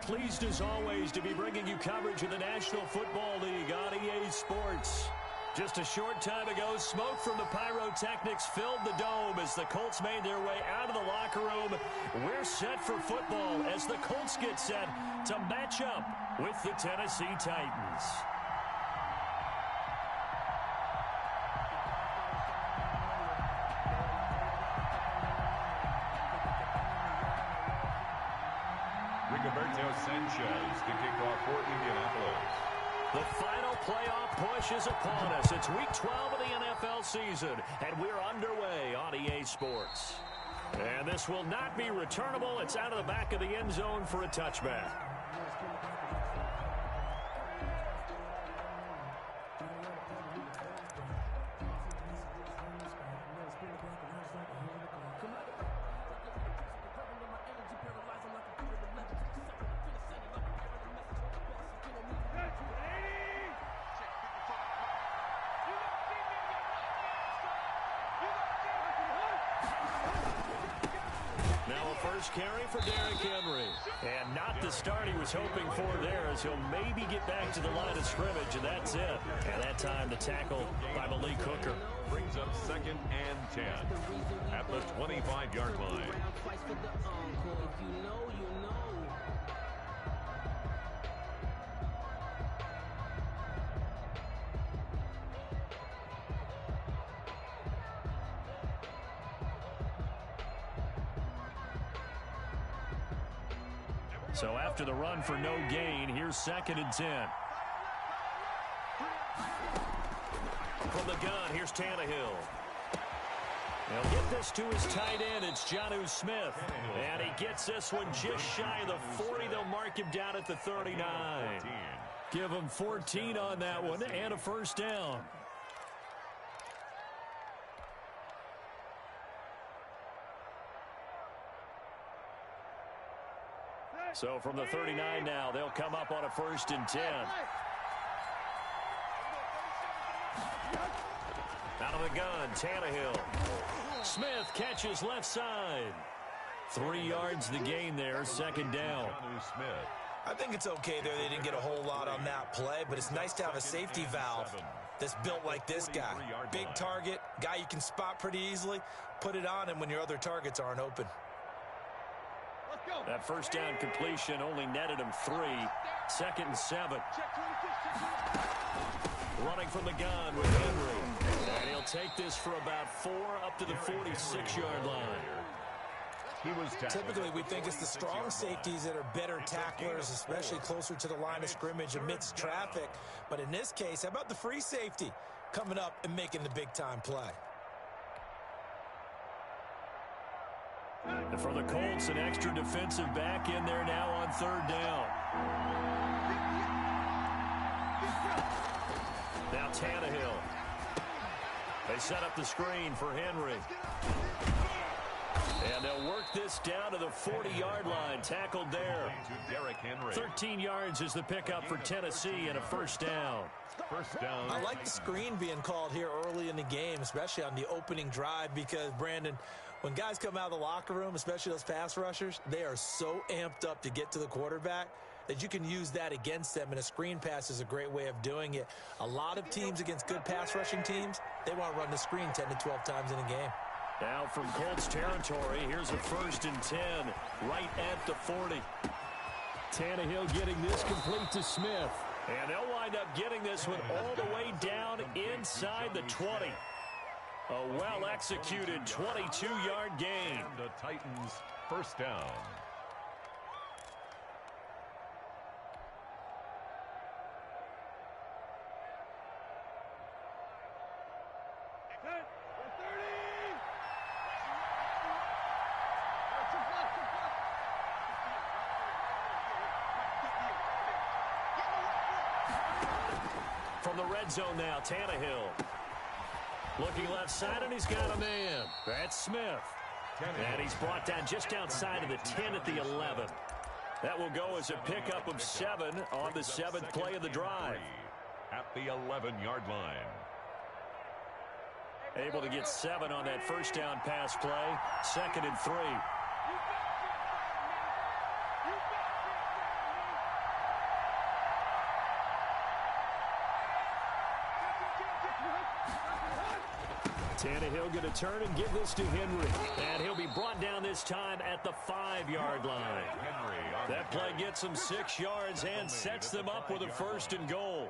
pleased as always to be bringing you coverage of the National Football League on EA Sports. Just a short time ago, smoke from the pyrotechnics filled the dome as the Colts made their way out of the locker room. We're set for football as the Colts get set to match up with the Tennessee Titans. Rigoberto Sanchez to kick off for Indianapolis. The final playoff push is upon us. It's Week 12 of the NFL season, and we're underway on EA Sports. And this will not be returnable. It's out of the back of the end zone for a touchback. First carry for Derrick Henry. And not the start he was hoping for there, as he'll maybe get back to the line of scrimmage, and that's it. And that time the tackle by Malik Hooker. Brings up 2nd and 10 at the 25-yard line. So after the run for no gain, here's 2nd and 10. From the gun, here's Tannehill. He'll get this to his tight end. It's Jonnu Smith. And he gets this one just shy of the 40. They'll mark him down at the 39. Give him 14 on that one and a first down. So from the 39 now, they'll come up on a 1st and 10. Out of the gun, Tannehill. Smith catches left side. 3 yards the gain there, 2nd down. I think it's okay there. They didn't get a whole lot on that play, but it's nice to have a safety valve that's built like this guy. Big target, guy you can spot pretty easily. Put it on him when your other targets aren't open. That first down completion only netted him 3. 2nd and 7. Running from the gun with Henry. And he'll take this for about 4 up to the 46-yard line. Typically, we think it's the strong safeties that are better tacklers, especially closer to the line of scrimmage amidst traffic. But in this case, how about the free safety coming up and making the big-time play? And for the Colts, an extra defensive back in there now on 3rd down. Now Tannehill. They set up the screen for Henry. And they'll work this down to the 40-yard line. Tackled there. 13 yards is the pickup for Tennessee and a first down. I like the screen being called here early in the game, especially on the opening drive, because, Brandon, when guys come out of the locker room, especially those pass rushers, they are so amped up to get to the quarterback that you can use that against them, and a screen pass is a great way of doing it. A lot of teams against good pass rushing teams, they want to run the screen 10 to 12 times in a game. Now from Colts territory, here's a 1st and 10 right at the 40. Tannehill getting this complete to Smith. And they'll wind up getting this one all the way down inside the 20. A well-executed 22-yard gain. The Titans' first down. From the red zone now, Tannehill. Looking left side, and he's got a man. That's Smith. And he's brought down just outside of the 10 at the 11. That will go as a pickup of 7 on the 7th play of the drive. At the 11-yard line. Able to get 7 on that first down pass play. 2nd and 3. Tannehill going to turn and give this to Henry. And he'll be brought down this time at the 5-yard line. That play gets them 6 yards and sets them up with a 1st and goal.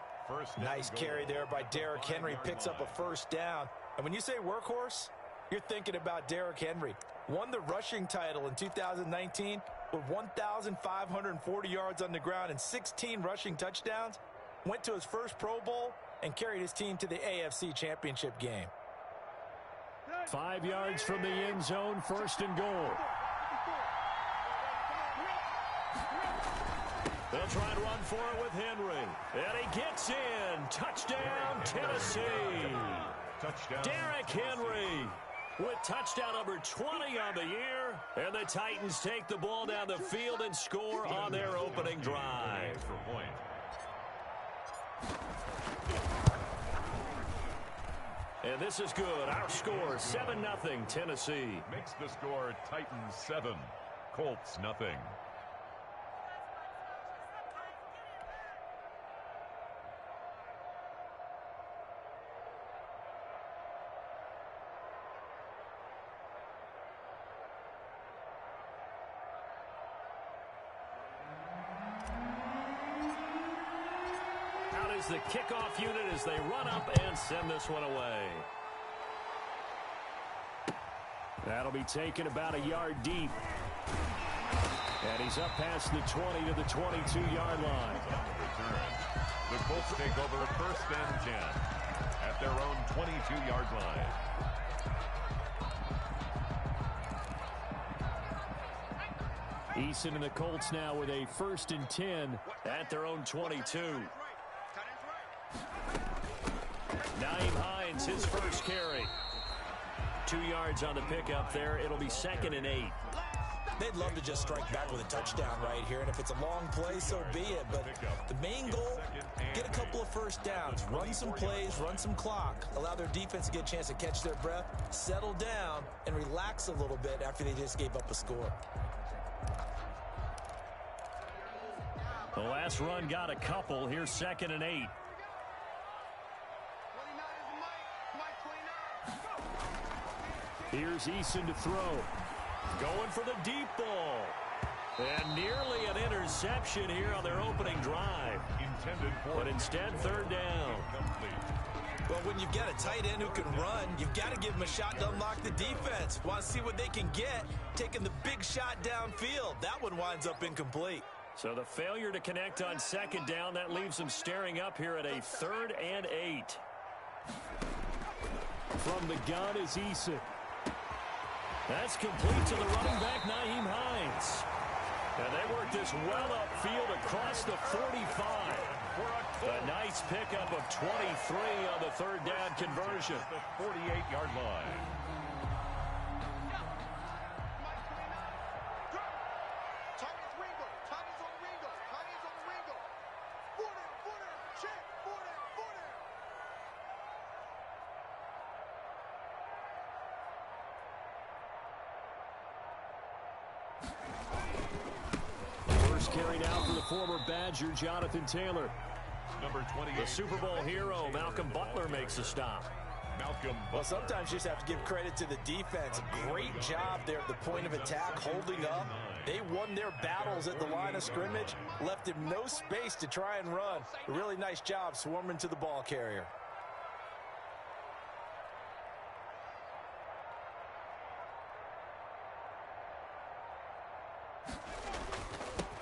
Nice carry there by Derrick Henry. Picks up a 1st down. And when you say workhorse, you're thinking about Derrick Henry. Won the rushing title in 2019 with 1,540 yards on the ground and 16 rushing touchdowns. Went to his first Pro Bowl and carried his team to the AFC Championship game. 5 yards from the end zone, 1st and goal. They'll try to run for it with Henry. And he gets in. Touchdown, Tennessee. Touchdown. Derrick Henry with touchdown number 20 on the year. And the Titans take the ball down the field and score on their opening drive. And this is good. Our score, 7-0 Tennessee. Makes the score Titans 7, Colts nothing. The kickoff unit as they run up and send this one away. That'll be taken about a yard deep. And he's up past the 20 to the 22-yard line. The Colts take over 1st and 10 at their own 22-yard line. Eason and the Colts now with a 1st and 10 at their own 22. Nyheim Hines, his first carry. 2 yards on the pickup there. It'll be 2nd and 8. They'd love to just strike back with a touchdown right here, and if it's a long play, so be it. But the main goal, get a couple of 1st downs, run some plays, run some clock, allow their defense to get a chance to catch their breath, settle down, and relax a little bit after they just gave up a score. The last run got a couple. Here's 2nd and 8. Here's Eason to throw. Going for the deep ball. And nearly an interception here on their opening drive. But instead, 3rd down. Well, when you've got a tight end who can run, you've got to give him a shot to unlock the defense. Want to see what they can get, taking the big shot downfield. That one winds up incomplete. So the failure to connect on 2nd down, that leaves them staring up here at a 3rd and 8. From the gun is Eason. That's complete to the running back, Nyheim Hines. And they work this well upfield across the 45. A nice pickup of 23 on the 3rd down conversion. The 48-yard line. Carried out for the former Badger, Jonathan Taylor. Number 28. The Super Bowl hero, Malcolm Butler, makes a stop. Well, sometimes you just have to give credit to the defense. Great job there at the point of attack, holding up. They won their battles at the line of scrimmage, left him no space to try and run. A really nice job swarming to the ball carrier.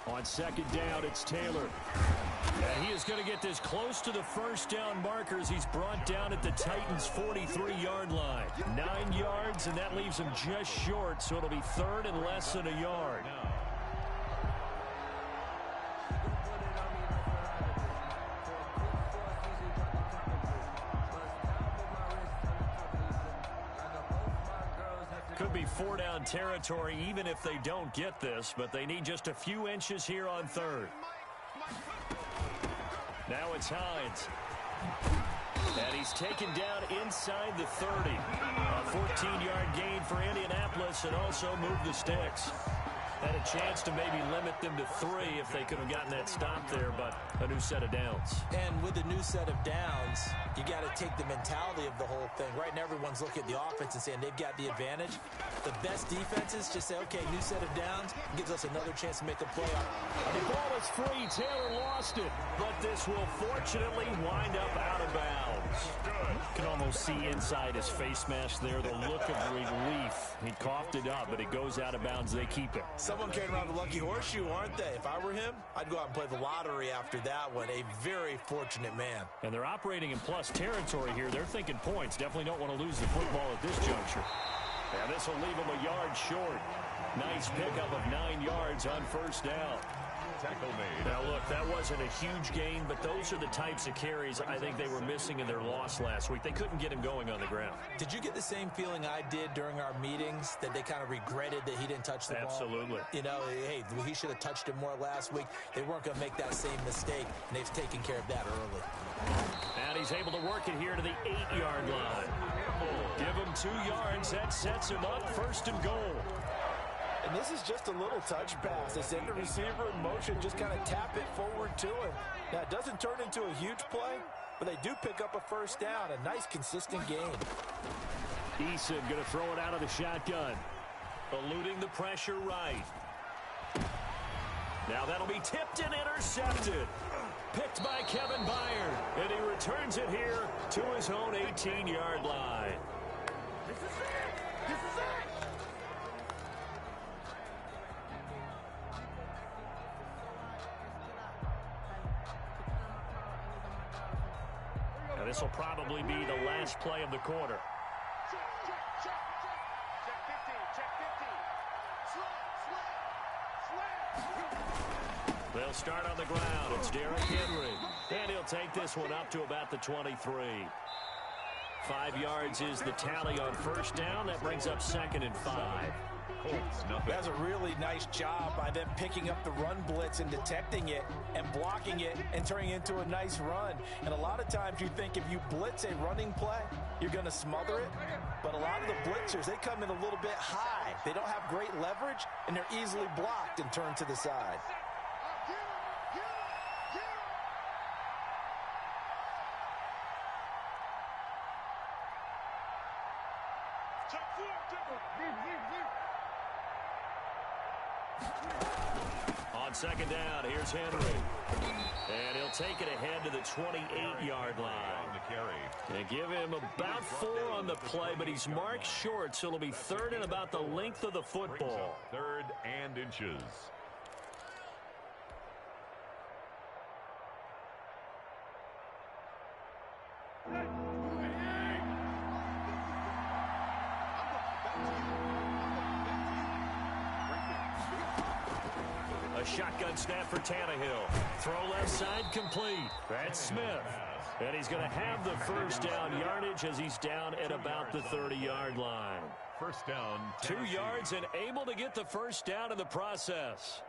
On 2nd down, it's Taylor. And he is going to get this close to the 1st down markers. He's brought down at the Titans' 43-yard line. 9 yards, and that leaves him just short, so it'll be 3rd and less than a yard. Could be 4-down territory even if they don't get this, but they need just a few inches here on 3rd. Now it's Hines. And he's taken down inside the 30. A 14-yard gain for Indianapolis and also moved the sticks. Had a chance to maybe limit them to 3 if they could have gotten that stop there, but a new set of downs. And with a new set of downs, you got to take the mentality of the whole thing. Right now, everyone's looking at the offense and saying they've got the advantage. The best defenses just say, okay, new set of downs, gives us another chance to make a play. The ball is free. Taylor lost it. But this will fortunately wind up out of bounds. You can almost see inside his face mask there the look of relief. He coughed it up, but it goes out of bounds. They keep it. Someone carrying around the lucky horseshoe, aren't they? If I were him, I'd go out and play the lottery after that one. A very fortunate man. And they're operating in plus territory here. They're thinking points. Definitely don't want to lose the football at this juncture. And this will leave them a yard short. Nice pickup of 9 yards on first down. Tackle made. Now, look, that wasn't a huge gain, but those are the types of carries I think they were missing in their loss last week. They couldn't get him going on the ground. Did you get the same feeling I did during our meetings, that they kind of regretted that he didn't touch the ball? Absolutely. You know, hey, he should have touched it more last week. They weren't going to make that same mistake, and they've taken care of that early. And he's able to work it here to the 8-yard line. Give him 2 yards. That sets him up first and goal. And this is just a little touch pass. They send the receiver in motion, just kind of tap it forward to him. Now, it doesn't turn into a huge play, but they do pick up a first down. A nice, consistent gain. Eason going to throw it out of the shotgun. Eluding the pressure right. Now that'll be tipped and intercepted. Picked by Kevin Byard. And he returns it here to his own 18-yard line. This is it! This is it! Now this will probably be the last play of the quarter. Check 15, check 15. Slip. They'll start on the ground. It's Derrick Henry. And he'll take this one up to about the 23. 5 yards is the tally on first down. That brings up 2nd and 5. Colts, nothing. That's a really nice job by them picking up the run blitz and detecting it and blocking it and turning it into a nice run. And a lot of times you think if you blitz a running play, you're going to smother it. But a lot of the blitzers, they come in a little bit high. They don't have great leverage, and they're easily blocked and turned to the side. On second down, here's Henry. And he'll take it ahead to the 28-yard line. On the carry. And give him about 4 on the play, but he's marked short, so it'll be 3rd and about the length of the football. 3rd and inches. A shotgun snap for Tannehill. Throw left side complete. That's Smith. And he's going to have the first down yardage as he's down at about the 30-yard line. First down. 2 Tennessee. yards and able to get the first down in the process.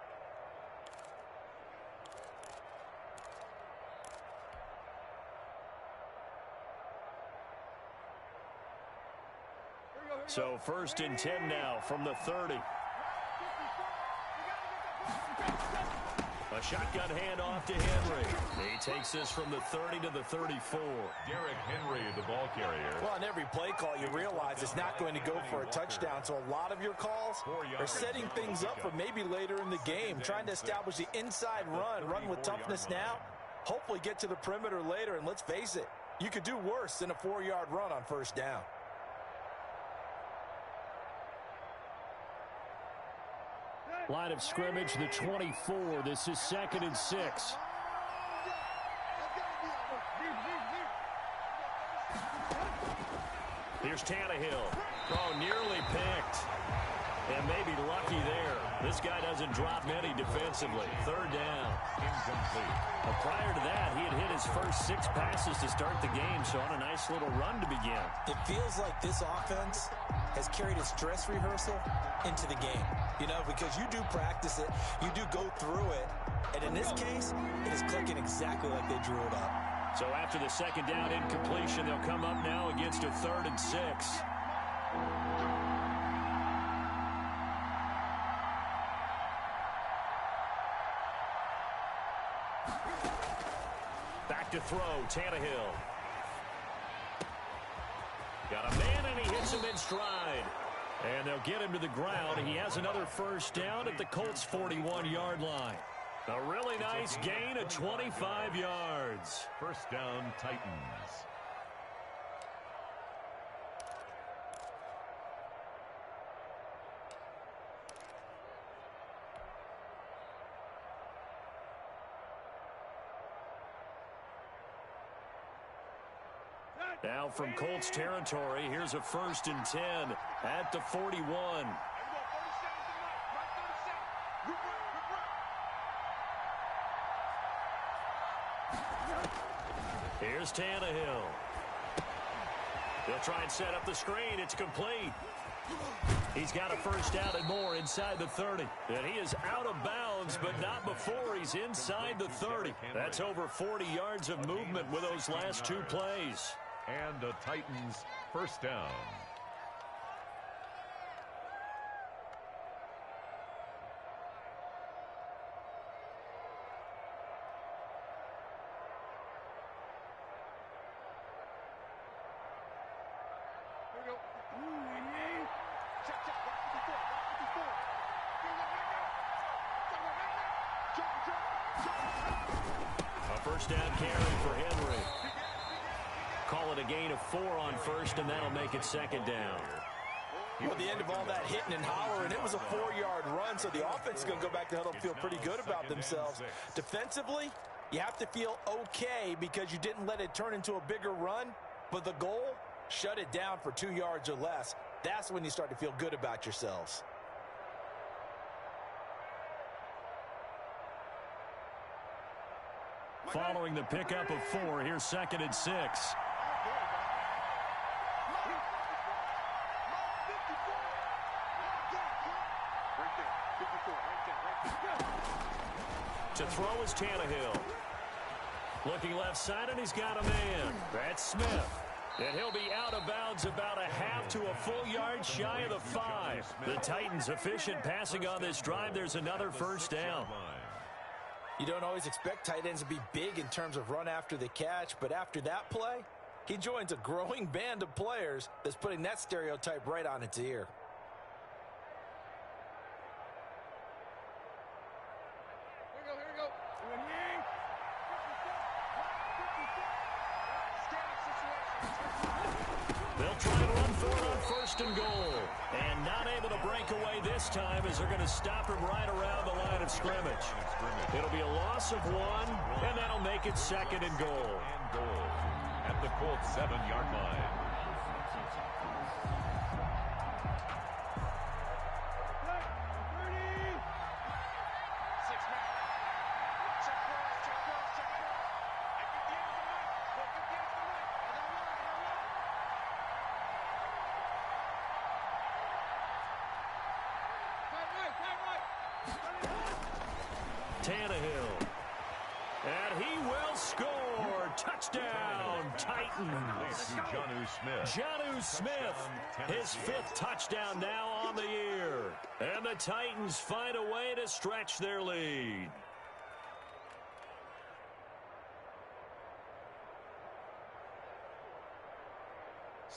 So 1st and 10 now from the 30. A shotgun handoff to Henry. He takes this from the 30 to the 34. Derrick Henry, the ball carrier. Well, on every play call, you realize it's not going to go for a touchdown. So a lot of your calls are setting things up for maybe later in the game, trying to establish the inside run with toughness now, hopefully get to the perimeter later. And let's face it, you could do worse than a 4-yard run on first down. Line of scrimmage, the 24. This is 2nd and 6. Here's Tannehill. Oh, nearly picked. And maybe lucky there. This guy doesn't drop many defensively. 3rd down. Incomplete. But prior to that, he had hit his first 6 passes to start the game, so on a nice little run to begin. It feels like this offense has carried its dress rehearsal into the game. You know, because you do practice it, you do go through it, and in this case, it is clicking exactly like they drew it up. So after the 2nd down incompletion, they'll come up now against a 3rd and 6. Back to throw, Tannehill. Got a man, and he hits him in stride. And they'll get him to the ground. He has another first down at the Colts' 41-yard line. A really nice gain of 25 yards. First down, Titans. Now from Colts territory, here's a 1st and 10 at the 41. Here's Tannehill. They'll try and set up the screen. It's complete. He's got a first down and more inside the 30. And he is out of bounds, but not before he's inside the 30. That's over 40 yards of movement with those last 2 plays. And the Titans first down. A first down carry for Henry. Call it a gain of 4 on first, and that'll make it 2nd down. Well, at the end of all that hitting and hollering, it was a 4-yard run, so the offense is going to go back to huddle and feel pretty good about themselves. Defensively, you have to feel okay because you didn't let it turn into a bigger run, but the goal, shut it down for 2 yards or less. That's when you start to feel good about yourselves. Following the pickup of 4, here's 2nd and 6. To throw is Tannehill. Looking left side, and he's got a man. That's Smith. And he'll be out of bounds about a half to a full yard shy of the 5. The Titans efficient passing on this drive. There's another first down. You don't always expect tight ends to be big in terms of run after the catch, but after that play, he joins a growing band of players that's putting that stereotype right on its ear. Here we go. They'll try and run for it on 1st and goal. And not able to break away this time as they're going to stop him right around the line of scrimmage. It'll be a loss of 1, and that'll make it 2nd and goal. At the Colts 7-yard line. Tannehill. And he will score. Touchdown, Titans. Jonnu Smith, his 5th touchdown now on the year. And the Titans find a way to stretch their lead.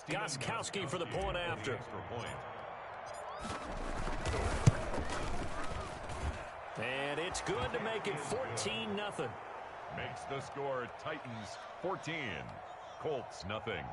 Gostkowski for the point after. And it's good to make it 14-0. Makes the score Titans 14, Colts nothing.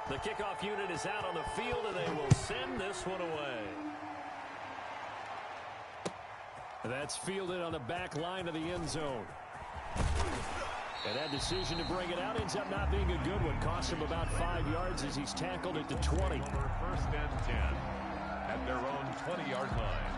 The kickoff unit is out on the field, and they will send this one away. That's fielded on the back line of the end zone. And that decision to bring it out ends up not being a good one. Cost him about 5 yards as he's tackled at the 20. First and 10 at their own 20-yard line.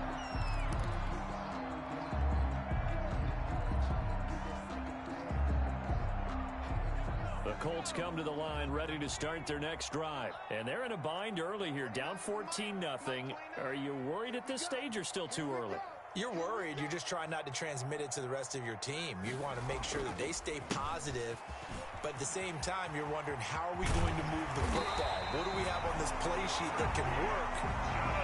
The Colts come to the line ready to start their next drive. And they're in a bind early here, down 14-0. Are you worried at this stage or still too early? You're worried. You're just trying not to transmit it to the rest of your team. You want to make sure that they stay positive. But at the same time, you're wondering, how are we going to move the football? What do we have on this play sheet that can work?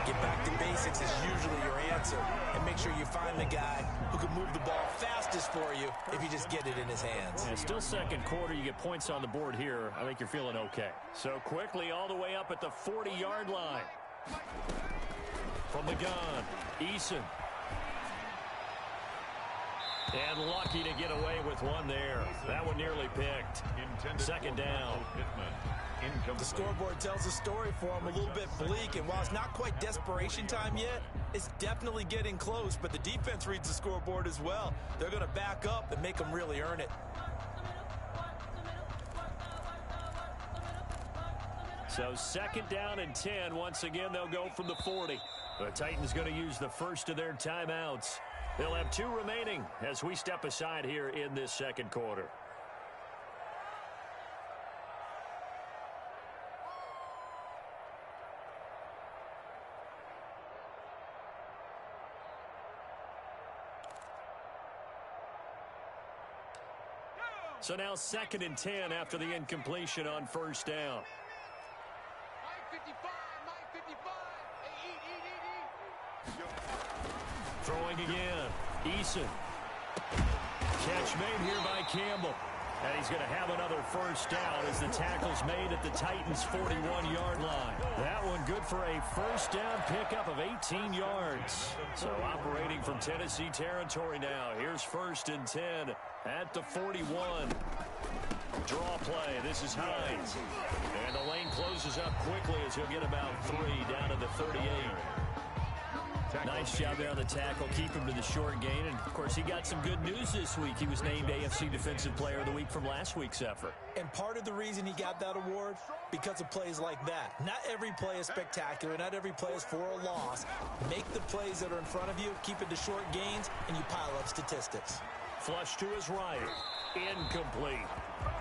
Get back to basics is usually your answer. And make sure you find the guy who can move the ball fastest for you if you just get it in his hands. Yeah, still second quarter. You get points on the board here. I think you're feeling okay. So quickly all the way up at the 40-yard line. From the gun, Eason. And lucky to get away with one there. That one nearly picked. Second down. The scoreboard tells a story for him, a little bit bleak, and while it's not quite desperation time yet, it's definitely getting close, but the defense reads the scoreboard as well. They're going to back up and make them really earn it. So second down and 10. Once again, they'll go from the 40. The Titans going to use the first of their timeouts. They'll have 2 remaining as we step aside here in this second quarter. So now second and 10 after the incompletion on first down. Throwing again. Eason. Catch made here by Campbell. And he's going to have another first down as the tackle's made at the Titans' 41-yard line. That one good for a first down pickup of 18 yards. So operating from Tennessee territory now. Here's first and 10 at the 41. Draw play. This is Hines. And the lane closes up quickly as he'll get about 3 down to the 38. Nice job there on the tackle. Keep him to the short gain. And, of course, he got some good news this week. He was named AFC Defensive Player of the Week from last week's effort. And part of the reason he got that award, because of plays like that. Not every play is spectacular. Not every play is for a loss. Make the plays that are in front of you, keep it to short gains, and you pile up statistics. Flush to his right. Incomplete.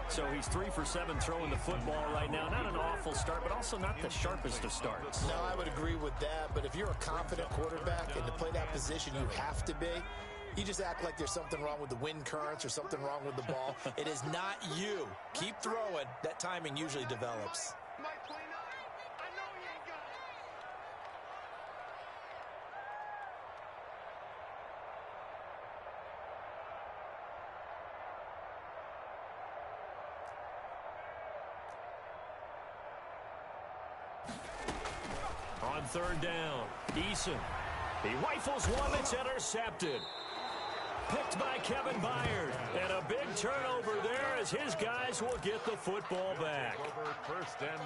So he's 3 for 7 throwing the football right now. Not an awful start, but also not the sharpest of starts. No, I would agree with that. But if you're a confident quarterback and to play that position you have to be, you just act like there's something wrong with the wind currents or something wrong with the ball. It is not you. Keep throwing. That timing usually develops. On third down, Eason. He rifles one that's intercepted. Picked by Kevin Byard. And a big turnover there as his guys will get the football back.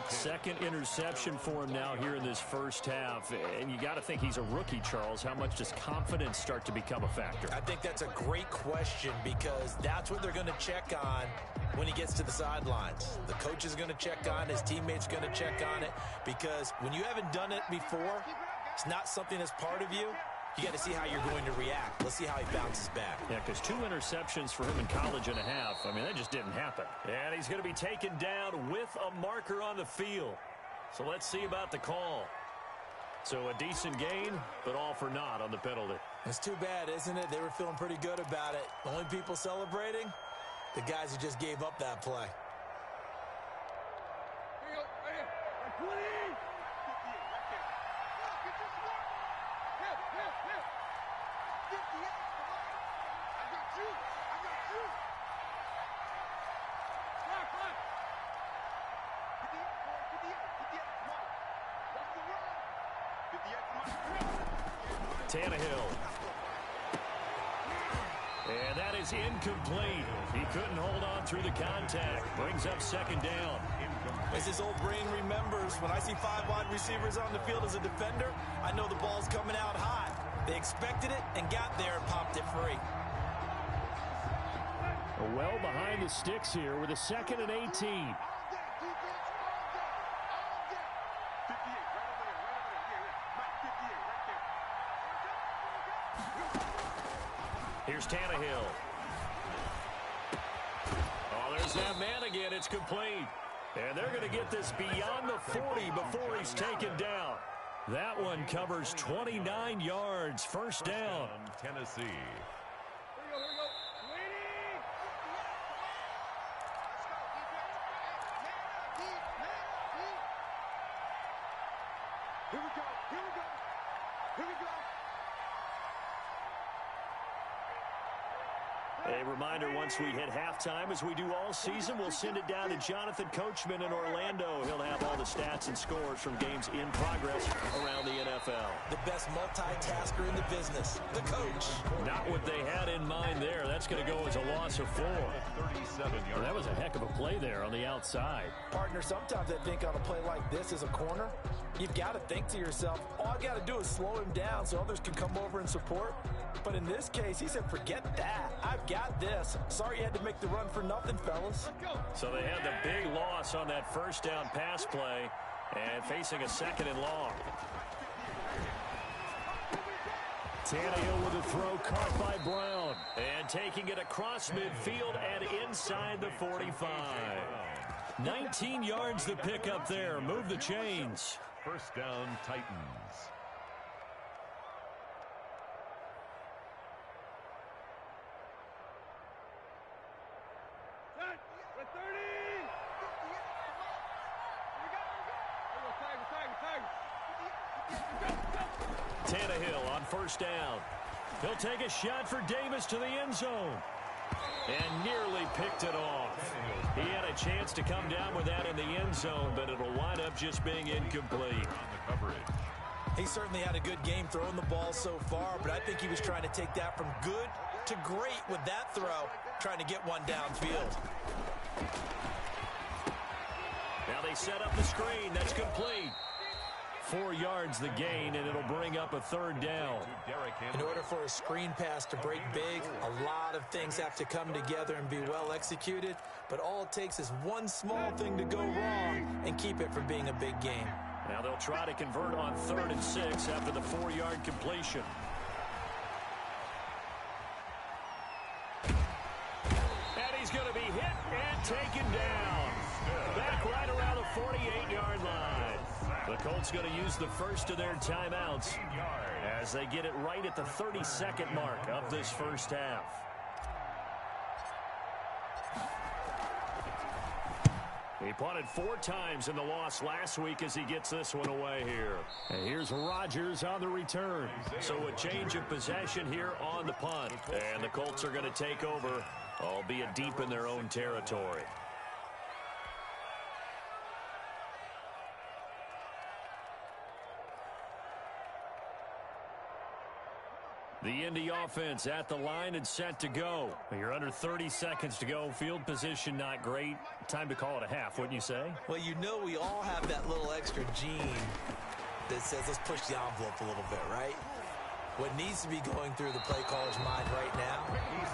Second interception for him now here in this first half. And you got to think he's a rookie, Charles. How much does confidence start to become a factor? I think that's a great question because that's what they're going to check on when he gets to the sidelines. The coach is going to check on it. His teammates are going to check on it because when you haven't done it before, it's not something that's part of you. You got to see how you're going to react. Let's see how he bounces back. Yeah, because 2 interceptions for him in college and a half. I mean, that just didn't happen. And he's going to be taken down with a marker on the field. So let's see about the call. So a decent gain, but all for naught on the penalty. It's too bad, isn't it? They were feeling pretty good about it. The only people celebrating, the guys who just gave up that play. Here you go, right here. Right, 20. Tannehill. And that is incomplete. He couldn't hold on through the contact. Brings up second down. As his old brain remembers, when I see 5 wide receivers on the field as a defender, I know the ball's coming out hot. They expected it and got there and popped it free. Well behind the sticks here with a second and 18. Here's Tannehill. Oh, There's that man again. It's complete. And they're going to get this beyond the 40 before he's taken down. That one covers 29 yards. First down. Tennessee. Here we go. Here we go. A reminder, once we hit halftime, as we do all season, we'll send it down to Jonathan Coachman in Orlando. He'll have all the stats and scores from games in progress around the NFL. The best multitasker in the business, the coach. Not what they had in mind there. That's going to go as a loss of 4. 37 yards. Well, that was a heck of a play there on the outside. Partner, sometimes I think on a play like this as a corner, you've got to think to yourself, all I got to do is slow him down so others can come over and support. But in this case, he said, forget that. I've got this. Sorry you had to make the run for nothing, fellas. So they had the big loss on that first down pass play and facing a 2nd and long. Tannehill with a throw caught by Brown. And taking it across midfield and inside the 45. 19 yards to pick up there. Move the chains. First down, Titans. With 30. Tannehill on first down. He'll take a shot for Davis to the end zone. And nearly picked it off. He had a chance to come down with that in the end zone, but it'll wind up just being incomplete. On the coverage. He certainly had a good game throwing the ball so far, but I think he was trying to take that from good to great with that throw, trying to get one downfield. Now they set up the screen. That's complete. 4 yards the gain, and it'll bring up a 3rd down. In order for a screen pass to break big, a lot of things have to come together and be well executed, but all it takes is one small thing to go wrong and keep it from being a big game. Now they'll try to convert on 3rd and 6 after the 4-yard completion. And he's going to be hit and taken down. Back right around the 48-yard line. The Colts going to use the first of their timeouts as they get it right at the 32nd mark of this first half. He punted 4 times in the loss last week as he gets this one away here. And here's Rodgers on the return. So a change of possession here on the punt. And the Colts are going to take over, albeit deep in their own territory. The Indy offense at the line and set to go. You're under 30 seconds to go. Field position not great. Time to call it a half, wouldn't you say? Well, you know we all have that little extra gene that says let's push the envelope a little bit, right? What needs to be going through the play caller's mind right now,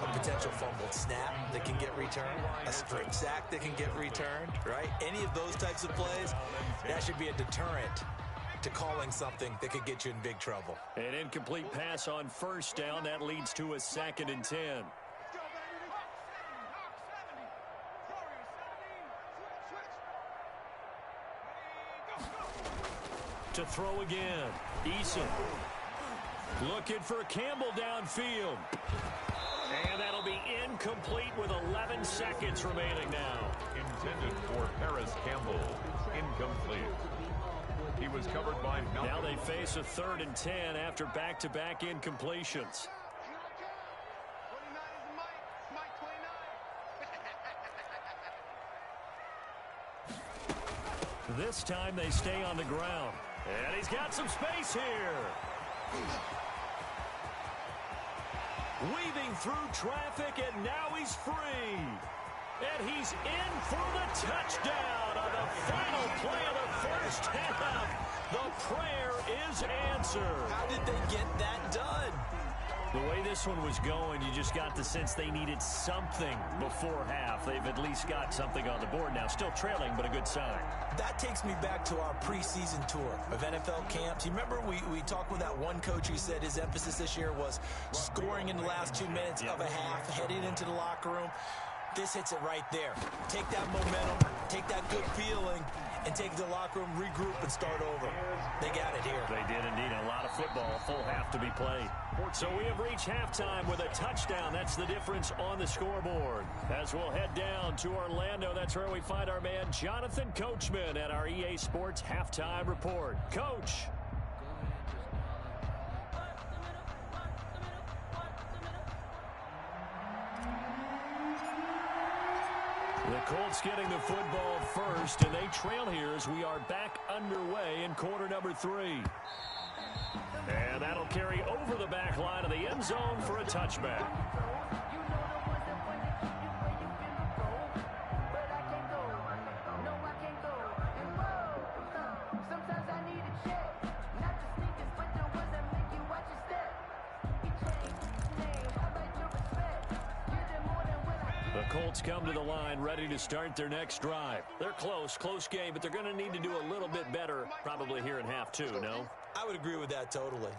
a potential fumbled snap that can get returned, a strip sack that can get returned, right? Any of those types of plays, that should be a deterrent to calling something that could get you in big trouble. An incomplete pass on first down. That leads to a 2nd and 10. To throw again. Eason looking for Campbell downfield. And that'll be incomplete with 11 seconds remaining now. Intended for Paris Campbell. Incomplete. He was covered by Malcolm. Now they face a 3rd and 10 after back-to-back incompletions. This time they stay on the ground. And he's got some space here. Weaving through traffic, and now he's free. And he's in for the touchdown on the final play of the first half. The prayer is answered. How did they get that done? The way this one was going, you just got the sense they needed something before half. They've at least got something on the board now. Still trailing, but a good sign. That takes me back to our preseason tour of NFL camps. You remember we talked with that one coach who said his emphasis this year was scoring in the last 2 minutes of a half, heading into the locker room. This hits it right there. Take that momentum, take that good feeling, and take it to the locker room, regroup, and start over. They got it here. They did indeed. A lot of football, a full half to be played. So we have reached halftime with a touchdown. That's the difference on the scoreboard. As we'll head down to Orlando, that's where we find our man Jonathan Coachman at our EA Sports Halftime Report. Coach. The Colts getting the football first, and they trail here as we are back underway in quarter number 3. And that'll carry over the back line of the end zone for a touchback. Colts come to the line ready to start their next drive. They're close game, but they're going to need to do a little bit better probably here in half 2, no? I would agree with that totally.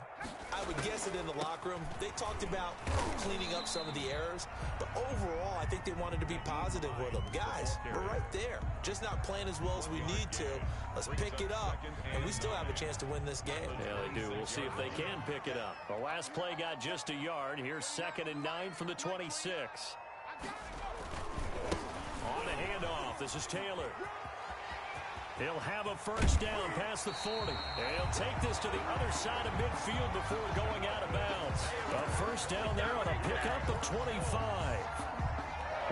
I would guess that in the locker room, they talked about cleaning up some of the errors, but overall, I think they wanted to be positive with them. Guys, we're right there. Just not playing as well as we need to. Let's pick it up, and we still have a chance to win this game. Yeah, they do. We'll see if they can pick it up. The last play got just a yard. Here's 2nd and 9 from the 26. On the handoff, this is Taylor. He'll have a first down past the 40. And he'll take this to the other side of midfield before going out of bounds. A first down there on a pickup of 25.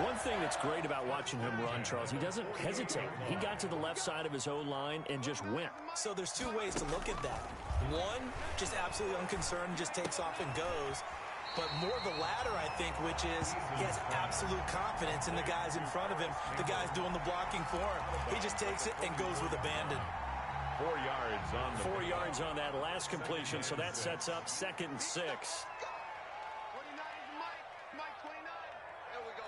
One thing that's great about watching him run, Charles, he doesn't hesitate. He got to the left side of his O-line and just went. So there's two ways to look at that. One, just absolutely unconcerned, just takes off and goes. But more the latter, I think, which is he has absolute confidence in the guys in front of him, the guys doing the blocking for him. He just takes it and goes with abandon. 4 yards on the 4 yards on that last completion, so that sets up 2nd and 6. 29 is Mike 29. Here we go.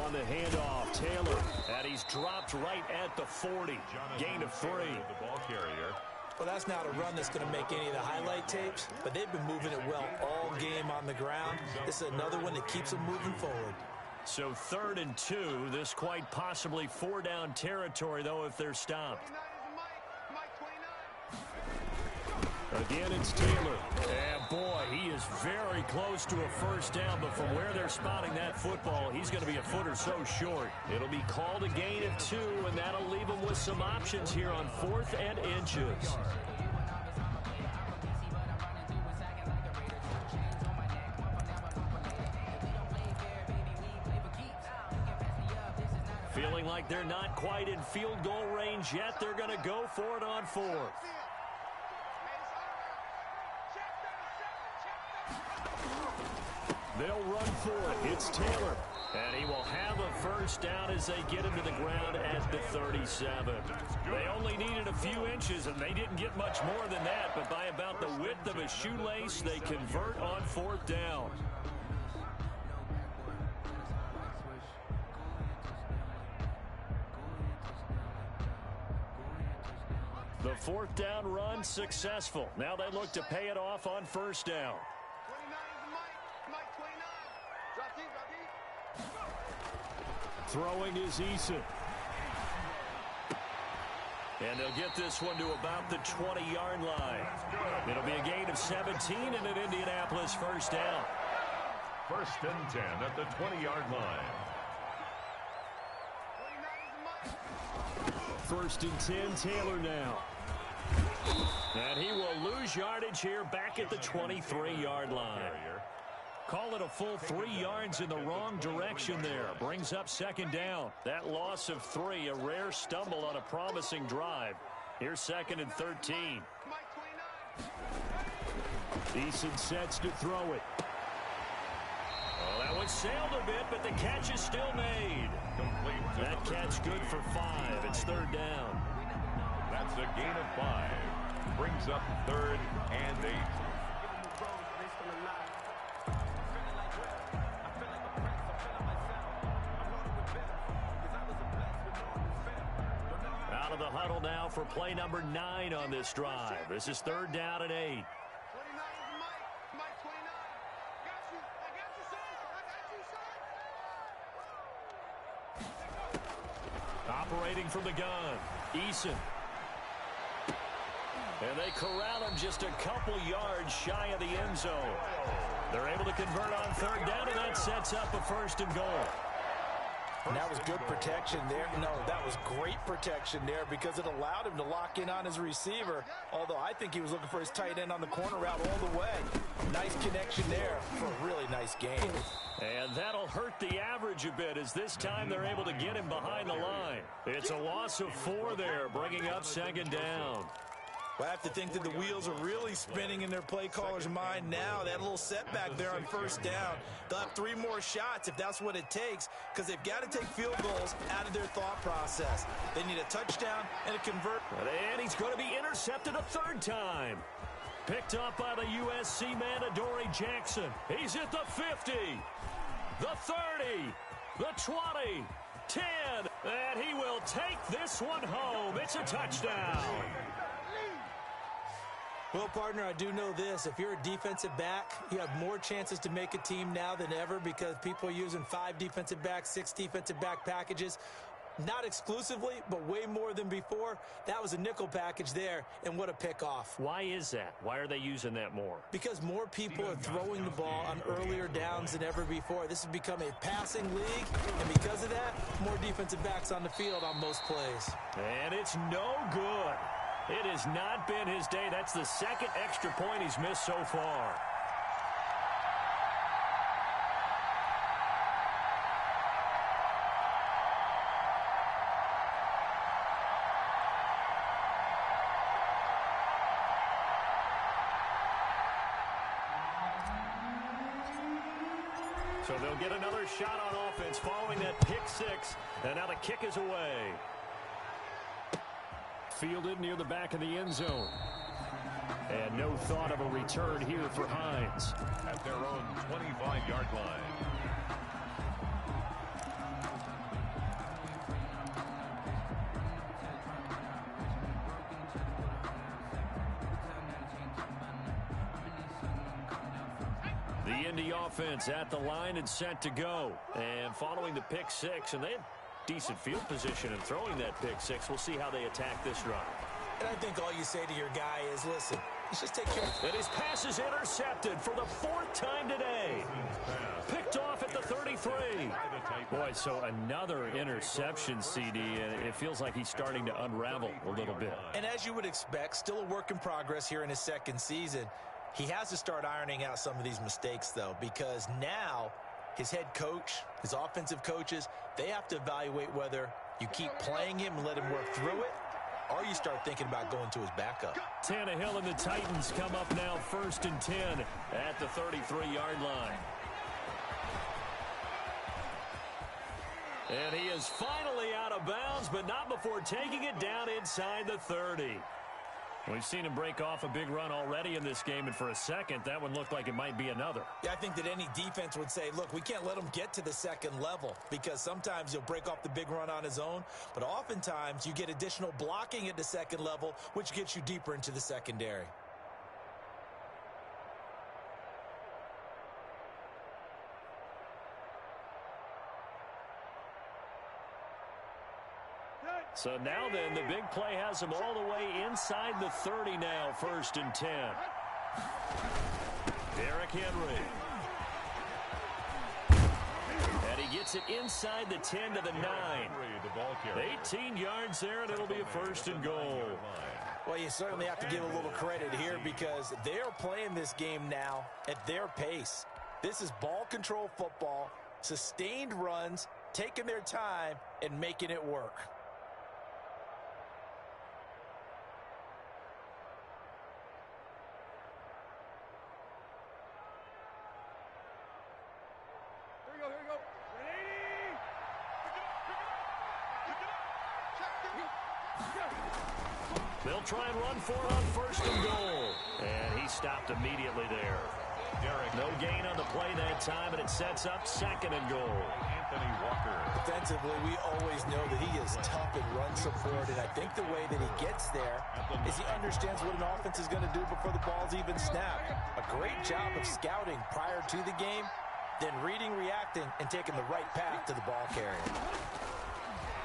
On the handoff, Taylor, and he's dropped right at the 40. Gain of 3. The ball carrier. Well, that's not a run that's going to make any of the highlight tapes, but they've been moving it well all game on the ground. This is another one that keeps them moving forward. So 3rd and 2, this quite possibly 4-down territory, though, if they're stopped. 29 is Mike 29. Again, it's Taylor. And boy, he is very close to a first down, but from where they're spotting that football, he's going to be a foot or so short. It'll be called a gain of 2, and that'll leave him with some options here on 4th and inches. Feeling like they're not quite in field goal range yet, they're going to go for it on 4th. They'll run for it. It's Taylor. And he will have a first down as they get him to the ground at the 37. They only needed a few inches, and they didn't get much more than that. But by about the width of a shoelace, they convert on 4th down. The 4th down run successful. Now they look to pay it off on 1st down. 29 is Mike 29. Drop deep. Throwing is Eason. And they'll get this one to about the 20-yard line. It'll be a gain of 17 and an Indianapolis first down. 1st and 10 at the 20-yard line. 1st and 10, Taylor now. And he will lose yardage here back at the 23-yard line. Call it a full 3 yards in the wrong direction there. Brings up 2nd down. That loss of 3, a rare stumble on a promising drive. Here's 2nd and 13. Eason sets to throw it. Oh, that one sailed a bit, but the catch is still made. That catch good for 5. It's 3rd down. That's a gain of 5. Brings up 3rd and 8. Out of the huddle now for play number 9 on this drive. This is 3rd down and 8. 29 is Mike 29. Got you. Operating from the gun, Eason. And they corral him just a couple yards shy of the end zone. They're able to convert on third down, and that sets up a first and goal. And that was good protection there. No, that was great protection there because it allowed him to lock in on his receiver, although I think he was looking for his tight end on the corner route all the way. Nice connection there for a really nice game. And that'll hurt the average a bit as this time they're able to get him behind the line. It's a loss of 4 there, bringing up second down. Well, I have to think that the wheels are really spinning in their play caller's mind now. They had a little setback there on first down. They'll have 3 more shots if that's what it takes because they've got to take field goals out of their thought process. They need a touchdown and a convert. And he's going to be intercepted a 3rd time. Picked up by the USC man, Adoree Jackson. He's at the 50, the 30, the 20, 10, and he will take this one home. It's a touchdown. Well, partner, I do know this. If you're a defensive back, you have more chances to make a team now than ever because people are using 5 defensive backs, 6 defensive back packages. Not exclusively, but way more than before. That was a nickel package there, and what a pickoff. Why is that? Why are they using that more? Because more people are throwing the ball on earlier downs than ever before. This has become a passing league, and because of that, more defensive backs on the field on most plays. And it's no good. It has not been his day. That's the 2nd extra point he's missed so far. So they'll get another shot on offense following that pick 6, and now the kick is away. Fielded near the back of the end zone. And no thought of a return here for Hines. At their own 25-yard line. The Indy offense at the line and set to go. And following the pick 6, and they had decent field position and throwing that pick 6. We'll see how they attack this drive. And I think all you say to your guy is, listen, let's just take care of it. And his pass is intercepted for the 4th time today. Picked off at the 33. Boy, so another interception, CD, and it feels like he's starting to unravel a little bit. And as you would expect, still a work in progress here in his 2nd season. He has to start ironing out some of these mistakes, though, because now his head coach, his offensive coaches, they have to evaluate whether you keep playing him and let him work through it, or you start thinking about going to his backup. Tannehill and the Titans come up now 1st and 10 at the 33-yard line. And he is finally out of bounds, but not before taking it down inside the 30. We've seen him break off a big run already in this game, and for a second, that one looked like it might be another. Yeah, I think that any defense would say, look, we can't let him get to the 2nd level because sometimes he'll break off the big run on his own, but oftentimes you get additional blocking at the 2nd level, which gets you deeper into the secondary. So now then, the big play has him all the way inside the 30 now, 1st and 10. Derrick Henry. And he gets it inside the 10 to the 9. 18 yards there, and it'll be a 1st and goal. Well, you certainly have to give a little credit here because they're playing this game now at their pace. This is ball control football, sustained runs, taking their time, and making it work. They'll try and run for it on 1st and goal. And he stopped immediately there. No gain on the play that time, and it sets up 2nd and goal. Anthony Walker. Defensively, we always know that he is tough in run support, and I think the way that he gets there is he understands what an offense is going to do before the ball's even snapped. A great job of scouting prior to the game, then reading, reacting, and taking the right path to the ball carrier.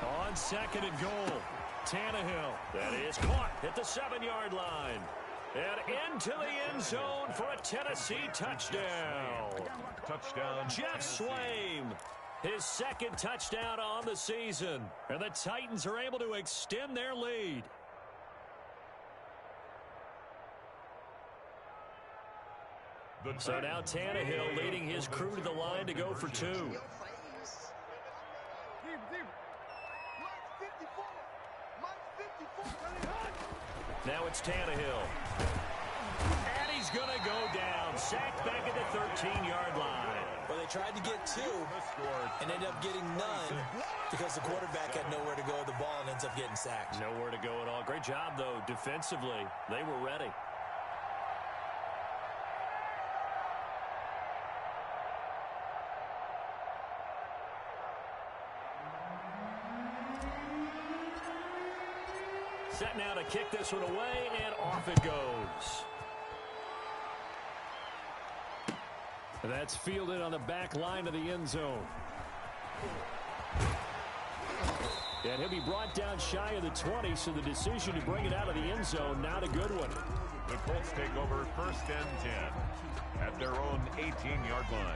On 2nd and goal, Tannehill. That is caught at the 7-yard line. And into the end zone for a Tennessee touchdown. Touchdown. Jeff Swaim, his 2nd touchdown on the season. And the Titans are able to extend their lead. So now Tannehill leading his crew to the line to go for 2. Now it's Tannehill. And he's going to go down. Sacked back at the 13-yard line. Well, they tried to get 2 and ended up getting none because the quarterback had nowhere to go with the ball and ends up getting sacked. Nowhere to go at all. Great job, though, defensively. They were ready. Set now to kick this one away, and off it goes. That's fielded on the back line of the end zone. And he'll be brought down shy of the 20, so the decision to bring it out of the end zone, not a good one. The Colts take over 1st and 10 at their own 18-yard line.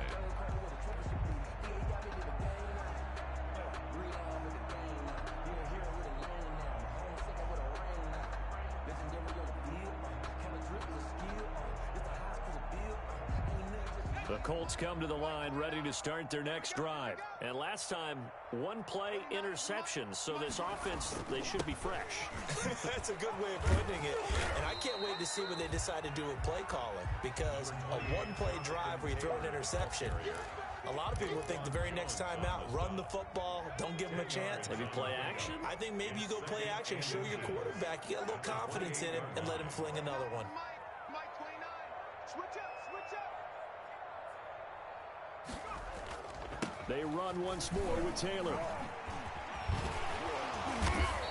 The Colts come to the line ready to start their next drive. And last time, 1-play interception. So this offense, they should be fresh. That's a good way of putting it. And I can't wait to see what they decide to do with play calling. Because a 1-play drive where you throw an interception, a lot of people think the very next time out, run the football, don't give them a chance. Maybe play action? I think maybe you go play action, show your quarterback, you get a little confidence in him, and let him fling another one. Mike 29. Switch up, switch up. They run once more with Taylor.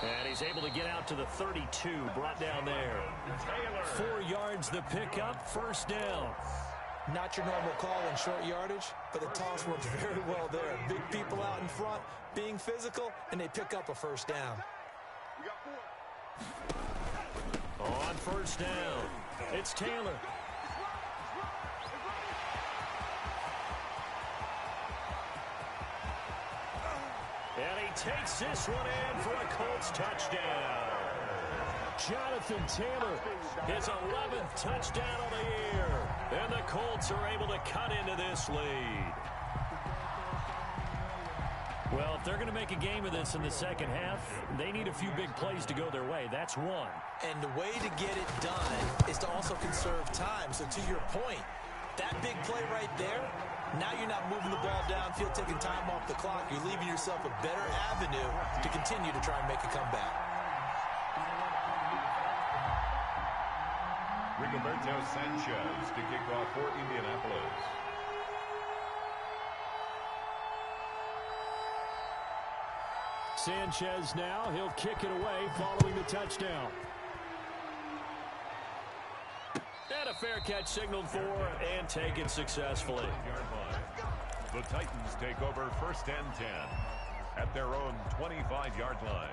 And he's able to get out to the 32, brought down there. 4 yards the pickup, 1st down. Not your normal call in short yardage, but the toss works very well there. Big people out in front, being physical, and they pick up a 1st down. We got 4. On 1st down, it's Taylor. And he takes this one in for a Colts touchdown. Jonathan Taylor, his 11th touchdown of the year. And the Colts are able to cut into this lead. Well, if they're going to make a game of this in the second half, they need a few big plays to go their way. That's one. And the way to get it done is to also conserve time. So to your point, that big play right there, now you're not moving the ball downfield, taking time off the clock. You're leaving yourself a better avenue to continue to try and make a comeback. Rigoberto Sanchez to kick off for Indianapolis. Sanchez now, he'll kick it away following the touchdown. And a fair catch signaled for and taken successfully. The Titans take over 1st and 10 at their own 25-yard line.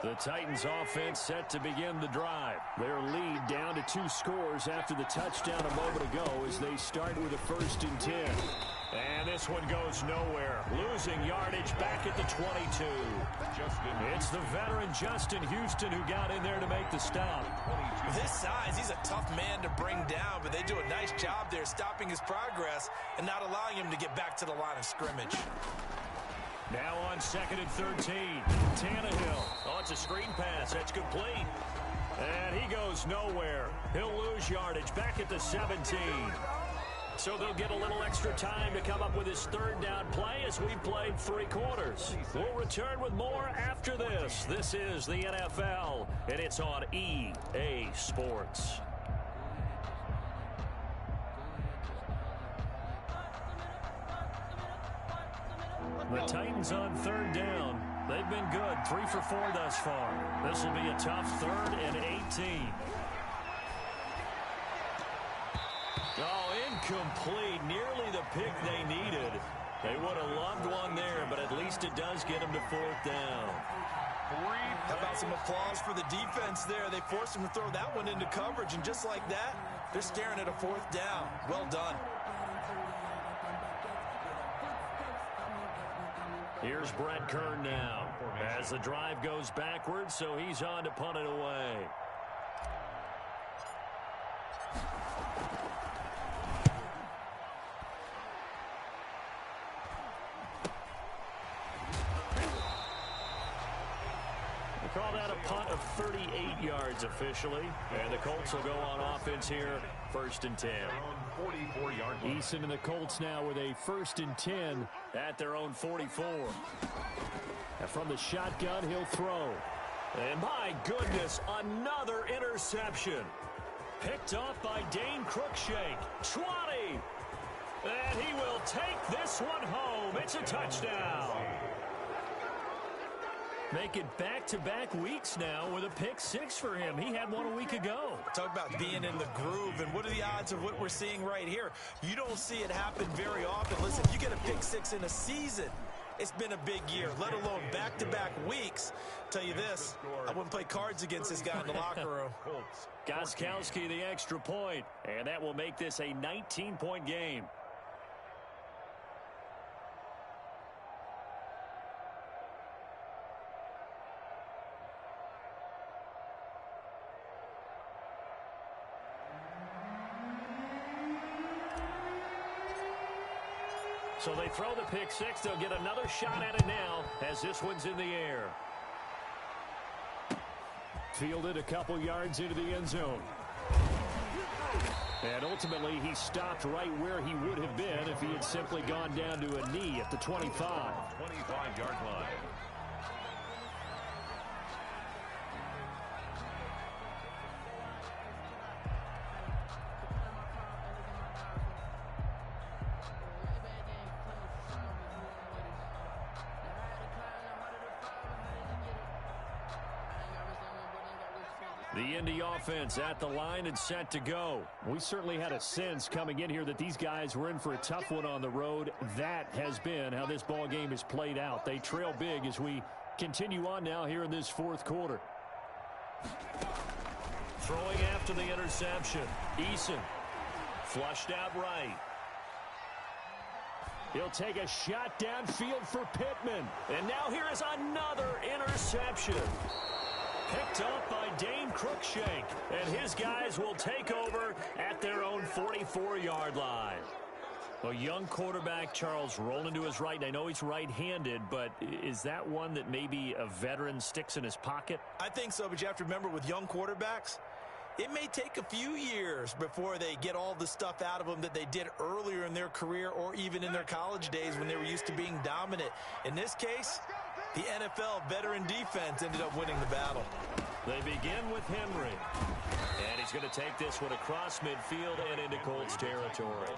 The Titans offense set to begin the drive. Their lead down to 2 scores after the touchdown a moment ago as they start with a 1st and 10. And this one goes nowhere. Losing yardage back at the 22. It's the veteran Justin Houston who got in there to make the stop. This size, he's a tough man to bring down, but they do a nice job there stopping his progress and not allowing him to get back to the line of scrimmage. Now on 2nd and 13, Tannehill. Oh, it's a screen pass. That's complete. And he goes nowhere. He'll lose yardage back at the 17. So they'll get a little extra time to come up with his 3rd down play as we've played 3 quarters. We'll return with more after this. This is the NFL, and it's on EA Sports. The Titans on third down. They've been good, 3 for 4 thus far. This will be a tough 3rd and 18. Oh, incomplete. Nearly the pick they needed. They would have loved one there, but at least it does get them to 4th down. How about some applause for the defense there? They forced him to throw that one into coverage, and just like that, they're staring at a 4th down. Well done. Here's Brett Kern now as the drive goes backwards, so he's on to punt it away. They call that a punt of 38 yards officially, and the Colts will go on offense here, 1st and 10. 44-yard line. Eason and the Colts now with a 1st and 10 at their own 44. And from the shotgun, he'll throw. And my goodness, another interception. Picked off by Dane Cruikshank. 20. And he will take this one home. It's a touchdown. Make it back-to-back weeks now with a pick 6 for him. He had one a week ago. Talk about being in the groove, and what are the odds of what we're seeing right here? You don't see it happen very often. Listen, you get a pick 6 in a season, it's been a big year, let alone back-to-back weeks. Tell you this, I wouldn't play cards against this guy in the locker room. Gostkowski the extra point, and that will make this a 19-point game. So they throw the pick 6. They'll get another shot at it now as this one's in the air. Fielded a couple yards into the end zone. And ultimately, he stopped right where he would have been if he had simply gone down to a knee at the 25. 25-yard line. The Indy offense at the line and set to go. We certainly had a sense coming in here that these guys were in for a tough one on the road. That has been how this ball game is played out. They trail big as we continue on now here in this 4th quarter. Throwing after the interception. Eason flushed out right. He'll take a shot downfield for Pittman. And now here is another interception. Picked up by Dane Cruikshank, and his guys will take over at their own 44-yard line. A young quarterback, Charles, rolling to his right. And I know he's right-handed, but is that one that maybe a veteran sticks in his pocket? I think so, but you have to remember with young quarterbacks, it may take a few years before they get all the stuff out of them that they did earlier in their career or even in their college days when they were used to being dominant. In this case, the NFL veteran defense ended up winning the battle. They begin with Henry. And he's going to take this one across midfield and into Colts territory.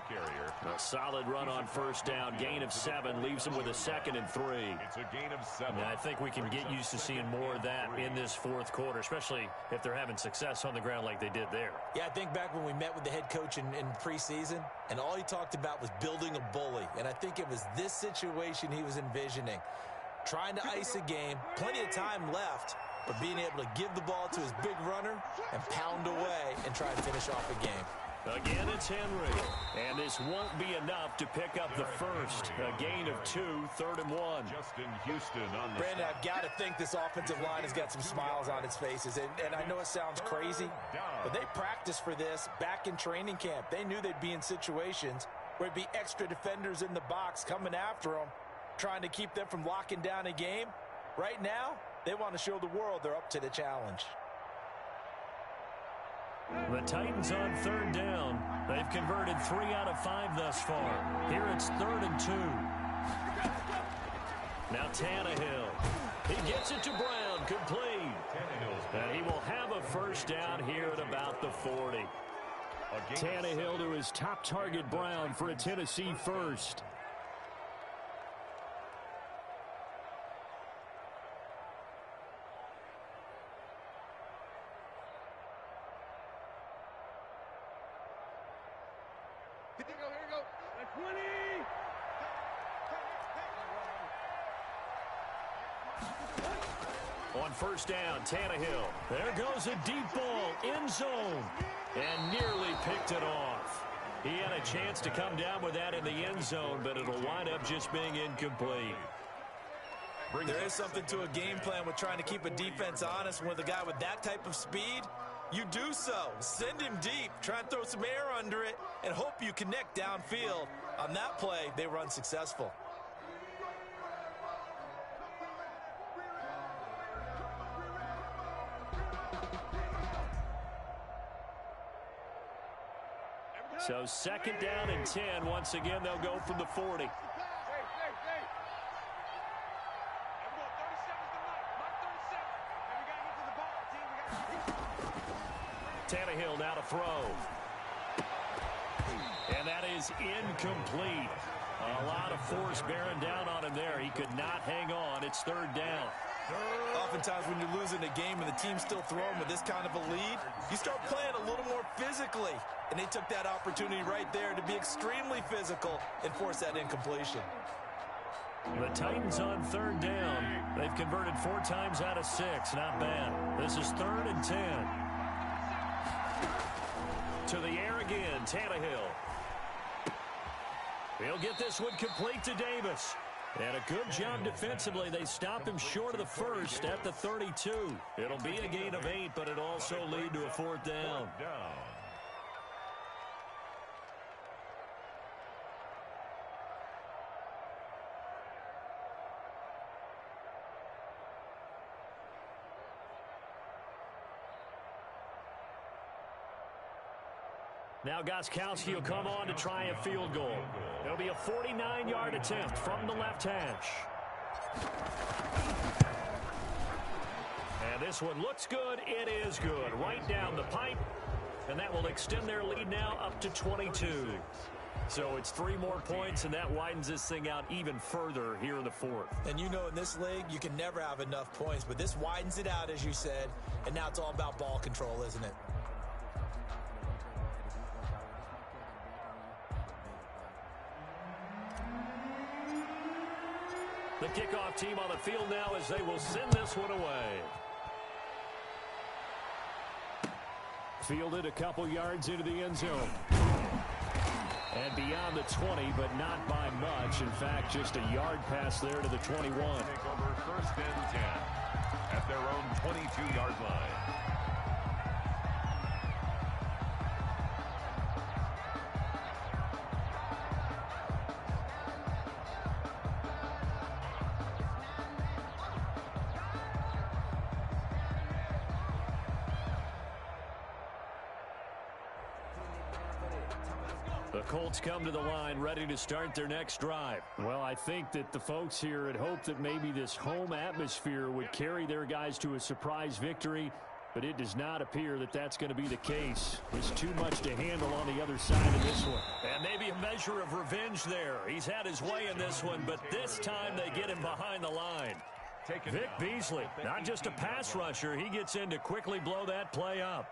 A solid run on 1st down. Gain of 7 leaves him with a 2nd and 3. It's a gain of 7. And I think we can get used to seeing more of that in this 4th quarter, especially if they're having success on the ground like they did there. Yeah, I think back when we met with the head coach in preseason, and all he talked about was building a bully. And I think it was this situation he was envisioning. Trying to ice a game, plenty of time left, but being able to give the ball to his big runner and pound away and try and finish off the game. Again, it's Henry. And this won't be enough to pick up the first. A gain of 2, 3rd and 1. Justin Houston on the Brandon, I've got to think this offensive line has got some smiles on its faces. And I know it sounds crazy, but they practiced for this back in training camp. They knew they'd be in situations where it'd be extra defenders in the box coming after them, trying to keep them from locking down a game. Right now, they want to show the world they're up to the challenge. The Titans on 3rd down. They've converted 3 out of 5 thus far. Here it's 3rd and 2. Now Tannehill. He gets it to Brown, complete. And he will have a 1st down here at about the 40. Tannehill to his top target, Brown, for a Tennessee 1st. On first down, Tannehill. There goes a deep ball, end zone, and nearly picked it off. He had a chance to come down with that in the end zone, but it'll wind up just being incomplete. There is something to a game plan with trying to keep a defense honest with a guy with that type of speed. You do so. Send him deep. Try and throw some air under it and hope you connect downfield. On that play, they were unsuccessful. So second down and 10. Once again, they'll go from the 40. Tannehill now to throw. And that is incomplete. A lot of force bearing down on him there. He could not hang on. It's third down. Oftentimes when you're losing a game and the team's still throwing with this kind of a lead, you start playing a little more physically. And they took that opportunity right there to be extremely physical and force that incompletion. The Titans on third down. They've converted 4 times out of 6. Not bad. This is third and 10. To the air again, Tannehill. He'll get this one complete to Davis. And a good job defensively. They stopped him short of the first at the 32. It'll be a gain of 8, but it'll also lead to a fourth down. Now Gostkowski will come on to try a field goal. It'll be a 49-yard attempt from the left hash. And this one looks good. It is good. Right down the pipe. And that will extend their lead now up to 22. So it's 3 more points, and that widens this thing out even further here in the fourth. And you know in this league, you can never have enough points. But this widens it out, as you said. And now it's all about ball control, isn't it? The kickoff team on the field now as they will send this one away. Fielded a couple yards into the end zone. And beyond the 20, but not by much. In fact, just a yard pass there to the 21. Take over first and 10 at their own 22-yard line. The Colts come to the line ready to start their next drive. Well, I think that the folks here had hoped that maybe this home atmosphere would carry their guys to a surprise victory, but it does not appear that that's going to be the case. There's too much to handle on the other side of this one. And maybe a measure of revenge there. He's had his way in this one, but this time they get him behind the line. Vic Beasley, not just a pass rusher. He gets in to quickly blow that play up.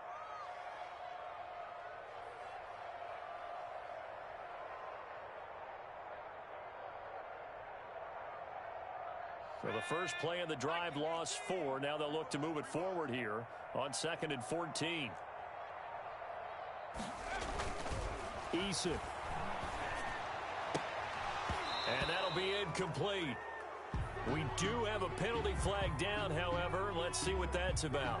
So the first play of the drive lost 4. Now they'll look to move it forward here on 2nd and 14. Eason. And that'll be incomplete. We do have a penalty flag down, however. Let's see what that's about.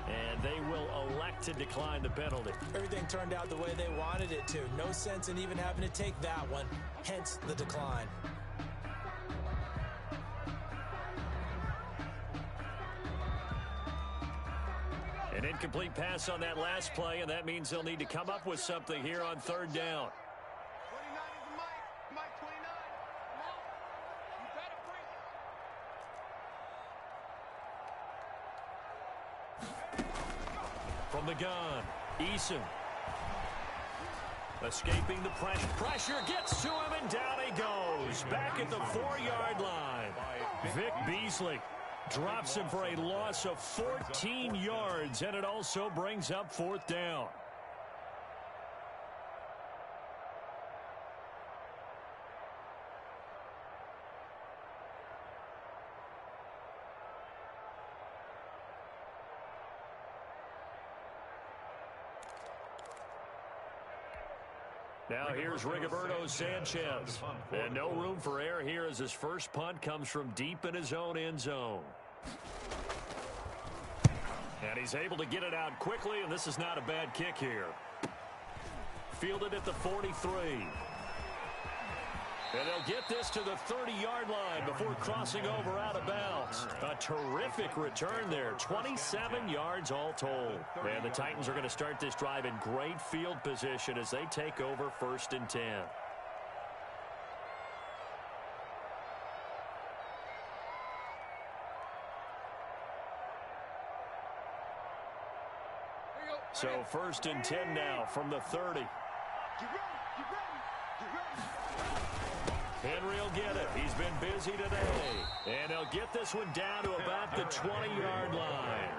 And they will elect to decline the penalty. Everything turned out the way they wanted it to. No sense in even having to take that one, hence the decline. An incomplete pass on that last play, and that means they'll need to come up with something here on third down. 29 is Mike. Mike 29. You better bring it. From the gun, Eason. Escaping the pressure. Pressure gets to him, and down he goes. Back at the 4-yard line. Vic Beasley drops him for a loss of 14 yards, and it also brings up fourth down. Now here's Rigoberto Sanchez. And no room for error here as his first punt comes from deep in his own end zone. And he's able to get it out quickly, and this is not a bad kick here. Fielded at the 43. And they'll get this to the 30-yard line before crossing over out of bounds. A terrific return there. 27 yards all told. And the Titans are going to start this drive in great field position as they take over 1st and 10. So 1st and 10 now from the 30. Henry will get it. He's been busy today. And he'll get this one down to about the 20-yard line.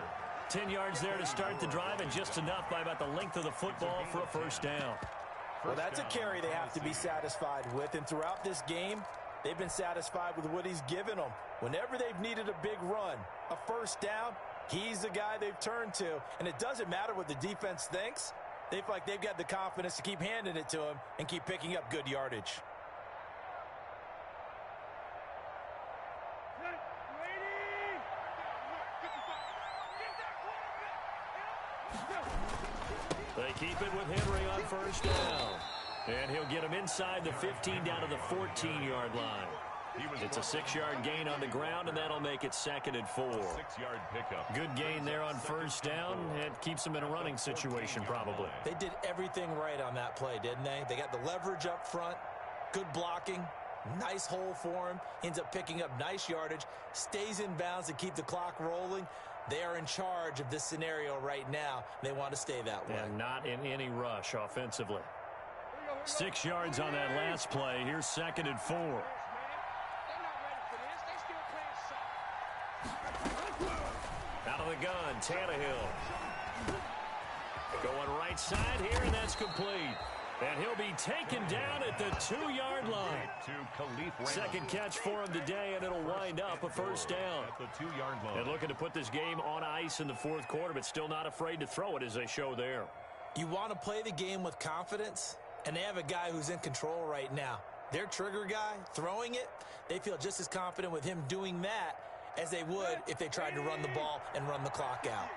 10 yards there to start the drive, and just enough by about the length of the football for a first down. Well, that's a carry they have to be satisfied with. And throughout this game, they've been satisfied with what he's given them. Whenever they've needed a big run, a first down, he's the guy they've turned to. And it doesn't matter what the defense thinks. They feel like they've got the confidence to keep handing it to him and keep picking up good yardage. They keep it with Henry on first down. And he'll get him inside the 15 down to the 14-yard line. It's a 6-yard gain on the ground, and that'll make it 2nd and 4. 6-yard pickup. Good gain there on first down. It keeps them in a running situation probably. They did everything right on that play, didn't they? They got the leverage up front, good blocking, nice hole for him, ends up picking up nice yardage, stays in bounds to keep the clock rolling. They are in charge of this scenario right now. They want to stay that way. And not in any rush offensively. 6 yards on that last play. Here's 2nd and 4. Out of the gun, Tannehill. Going right side here, and that's complete. And he'll be taken down at the 2-yard line. Second catch for him today, and it'll wind up a first down. At the 2-yard line. And looking to put this game on ice in the 4th quarter, but still not afraid to throw it as they show there. You want to play the game with confidence, and they have a guy who's in control right now. Their trigger guy, throwing it, they feel just as confident with him doing that as they would if they tried to run the ball and run the clock out.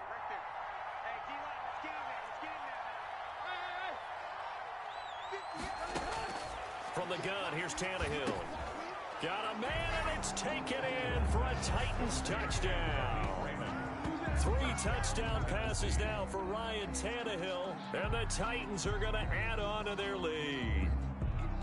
From the gun, here's Tannehill. Got a man, and it's taken in for a Titans touchdown. 3 touchdown passes now for Ryan Tannehill, and the Titans are going to add on to their lead.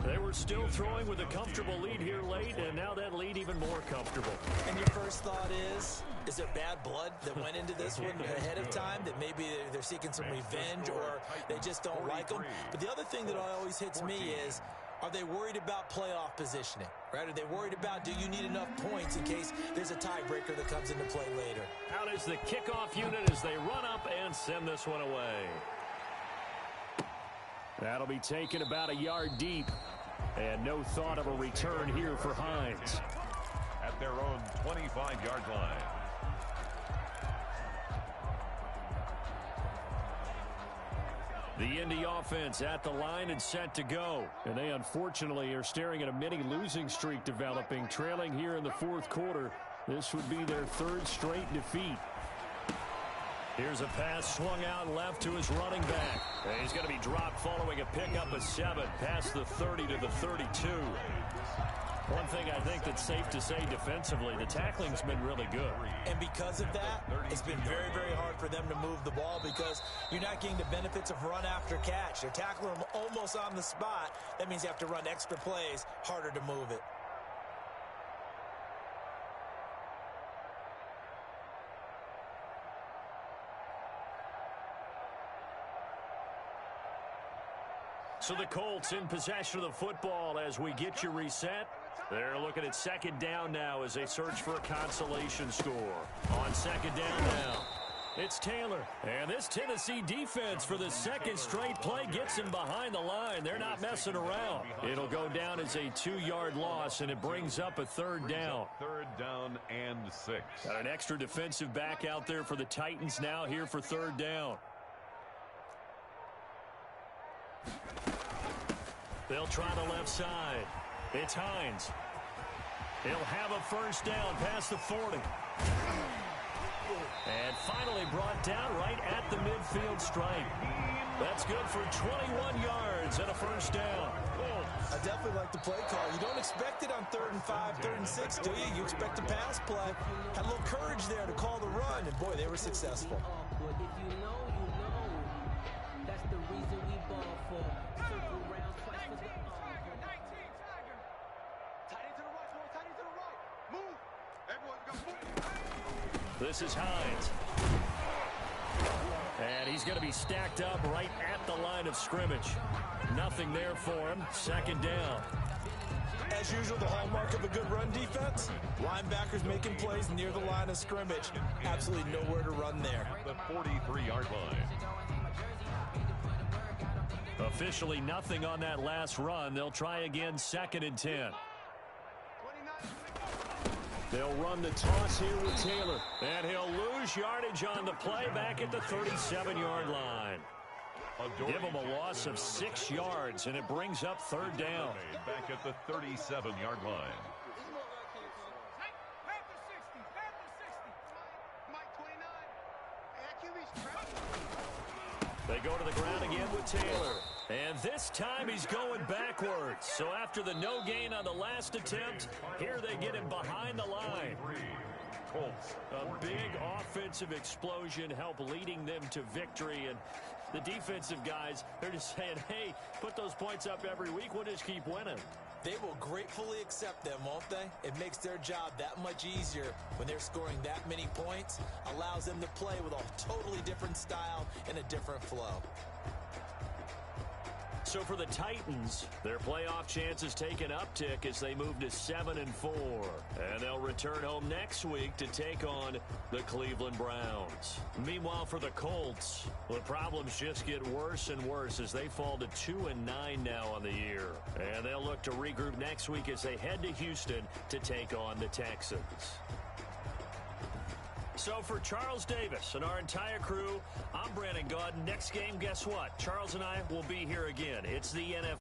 They were still throwing with a comfortable lead here late, and now that lead even more comfortable. And your first thought is there bad blood that went into this one ahead of time, that maybe they're seeking some revenge or they just don't like them? But the other thing that always hits me is, are they worried about playoff positioning, right? Are they worried about, do you need enough points in case there's a tiebreaker that comes into play later? Out is the kickoff unit as they run up and send this one away. That'll be taken about a yard deep. And no thought of a return here for Hines. At their own 25-yard line. The Indy offense at the line and set to go. And they unfortunately are staring at a mini losing streak developing, trailing here in the 4th quarter. This would be their 3rd straight defeat. Here's a pass swung out left to his running back. And he's going to be dropped following a pickup of 7 past the 30 to the 32. One thing I think that's safe to say defensively, the tackling's been really good. And because of that, it's been very, very hard for them to move the ball because you're not getting the benefits of run after catch. They're tackling them almost on the spot. That means you have to run extra plays, harder to move it. So the Colts in possession of the football as we get you reset. They're looking at 2nd down now as they search for a consolation score. On 2nd down now, it's Taylor. And this Tennessee defense for the 2nd straight play gets him behind the line. They're not messing around. It'll go down as a 2-yard loss, and it brings up a 3rd down. 3rd down and 6. Got an extra defensive back out there for the Titans now here for 3rd down. They'll try the left side. It's Hines. He'll have a first down past the 40. And finally brought down right at the midfield stripe. That's good for 21 yards and a first down. I definitely like the play call. You don't expect it on 3rd and 5, 3rd and 6, do you? You expect a pass play. Had a little courage there to call the run, and boy, they were successful. If you know, you know. That's the reason we ball for. Circle round, fight for the Tiger, 19, Tiger. Tight end to the right, boy. Tight end to the right. Move. Everyone's got move. This is Hines. And he's going to be stacked up right at the line of scrimmage. Nothing there for him. Second down. As usual, the hallmark of a good run defense, linebackers making plays near the line of scrimmage. Absolutely nowhere to run there. The 43-yard line. Officially nothing on that last run. They'll try again 2nd and 10. They'll run the toss here with Taylor. And he'll lose yardage on the play back at the 37-yard line. Give him a loss of 6 yards, and it brings up 3rd down. Back at the 37-yard line. They go to the ground again with Taylor. And this time he's going backwards. So after the no gain on the last attempt, here they get him behind the line. A big offensive explosion helped leading them to victory. And the defensive guys, they're just saying, hey, put those points up every week. We'll just keep winning. They will gratefully accept them, won't they? It makes their job that much easier when they're scoring that many points. Allows them to play with a totally different style and a different flow. So for the Titans, their playoff chances take an uptick as they move to 7-4. And they'll return home next week to take on the Cleveland Browns. Meanwhile, for the Colts, the problems just get worse and worse as they fall to 2-9 now on the year. And they'll look to regroup next week as they head to Houston to take on the Texans. So for Charles Davis and our entire crew, I'm Brandon Gaudin. Next game, guess what? Charles and I will be here again. It's the NFL.